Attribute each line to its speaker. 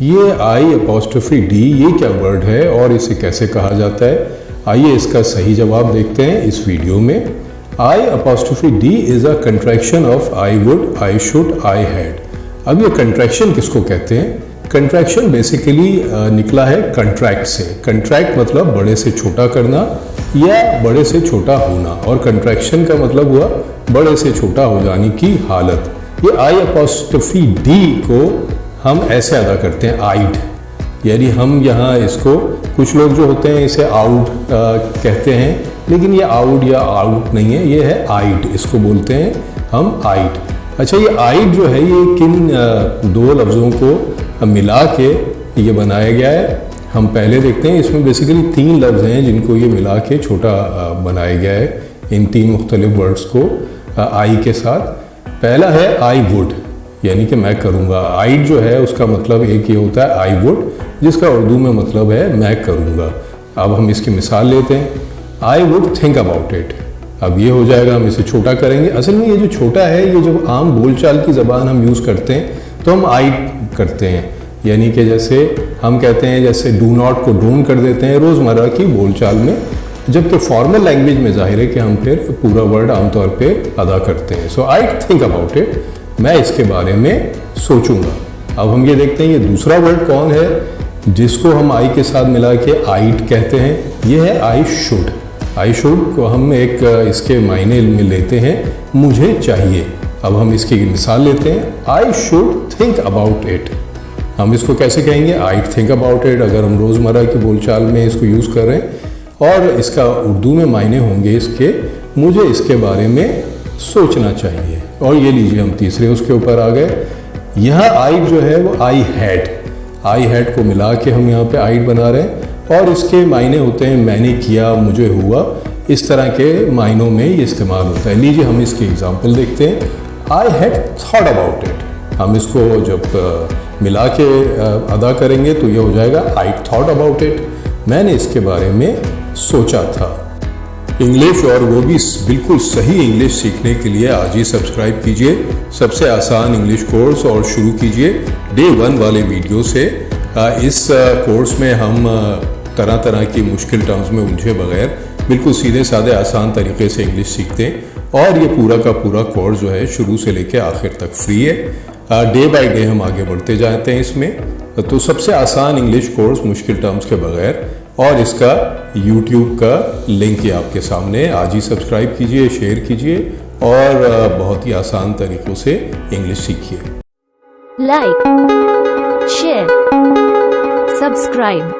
Speaker 1: ये आई apostrophe D ये क्या वर्ड है और इसे कैसे कहा जाता है? आइए इसका सही जवाब देखते हैं इस वीडियो में। I apostrophe D is a contraction of I would, I should, I had. अब ये कंट्रैक्शन किसको कहते हैं? कंट्रैक्शन बेसिकली निकला है कंट्रैक्ट से। कंट्रैक्ट मतलब बड़े से छोटा करना या बड़े से छोटा होना, और कंट्रैक्शन का मतलब हुआ बड़े से छोटा हो जाने की हालत। ये आई अपोस्ट्रोफी डी को हम ऐसे अदा करते हैं आइड, यानी हम यहाँ इसको, कुछ लोग जो होते हैं इसे आउट कहते हैं, लेकिन ये आउट या आउट नहीं है, ये है आइड, इसको बोलते हैं हम आइड। अच्छा, ये आइड जो है ये किन दो लफ्ज़ों को मिला के ये बनाया गया है? हम पहले देखते हैं। इसमें बेसिकली 3 लफ्ज़ हैं जिनको ये मिला के छोटा बनाया गया है, इन 3 मुख्तलिफ वर्ड्स को आई के साथ। पहला है आई वुड, यानी कि मैं करूँगा। आइड जो है उसका मतलब एक ये होता है आई वुड, जिसका उर्दू में मतलब है मैं करूँगा। अब हम इसकी मिसाल लेते हैं। I would think about it. अब ये हो जाएगा, हम इसे छोटा करेंगे। असल में ये जो छोटा है, ये जब आम बोलचाल की ज़बान हम यूज़ करते हैं तो हम आई करते हैं, यानी कि जैसे हम कहते हैं, जैसे डू नॉट को डोंट कर देते हैं रोज़मर्रा की बोलचाल में, जबकि फॉर्मल लैंग्वेज में जाहिर है कि हम फिर पूरा वर्ड आमतौर पे अदा करते हैं। सो आई थिंक अबाउट इट, मैं इसके बारे में सोचूंगा। अब हम ये देखते हैं ये दूसरा वर्ड कौन है जिसको हम आई के साथ मिला के आइट कहते हैं। ये है आई शुड। आई शुड को हम एक इसके मायने में लेते हैं मुझे चाहिए। अब हम इसकी मिसाल लेते हैं। I should think about it. हम इसको कैसे कहेंगे? आई थिंक अबाउट इट, अगर हम रोज़मर्रा की बोलचाल में इसको यूज़ कर रहे हैं, और इसका उर्दू में मायने होंगे इसके मुझे इसके बारे में सोचना चाहिए। और ये लीजिए हम तीसरे उसके ऊपर आ गए। यहाँ आई जो है वो आई हैड। आई हैड को मिला के हम यहाँ पे आइड बना रहे हैं, और इसके मायने होते हैं मैंने किया, मुझे हुआ, इस तरह के मायनों में ये इस्तेमाल होता है। लीजिए हम इसकी एग्जांपल देखते हैं। I had thought about it. हम इसको जब मिला के अदा करेंगे तो ये हो जाएगा आई थॉट अबाउट इट, मैंने इसके बारे में सोचा था। इंग्लिश, और वो भी बिल्कुल सही इंग्लिश सीखने के लिए आज ही सब्सक्राइब कीजिए सबसे आसान इंग्लिश कोर्स और शुरू कीजिए डे 1 वाले वीडियो से। इस कोर्स में हम तरह तरह की मुश्किल टर्म्स में उलझे बगैर बिल्कुल सीधे साधे आसान तरीके से इंग्लिश सीखते हैं, और ये पूरा का पूरा कोर्स जो है शुरू से लेकर आखिर तक फ्री है। डे बाय डे हम आगे बढ़ते जाते हैं इसमें। तो सबसे आसान इंग्लिश कोर्स मुश्किल टर्म्स के बगैर, और इसका YouTube का लिंक ही आपके सामने। आज ही सब्सक्राइब कीजिए, शेयर कीजिए, और बहुत ही आसान तरीक़ों से इंग्लिश सीखिए।
Speaker 2: Like, share, subscribe.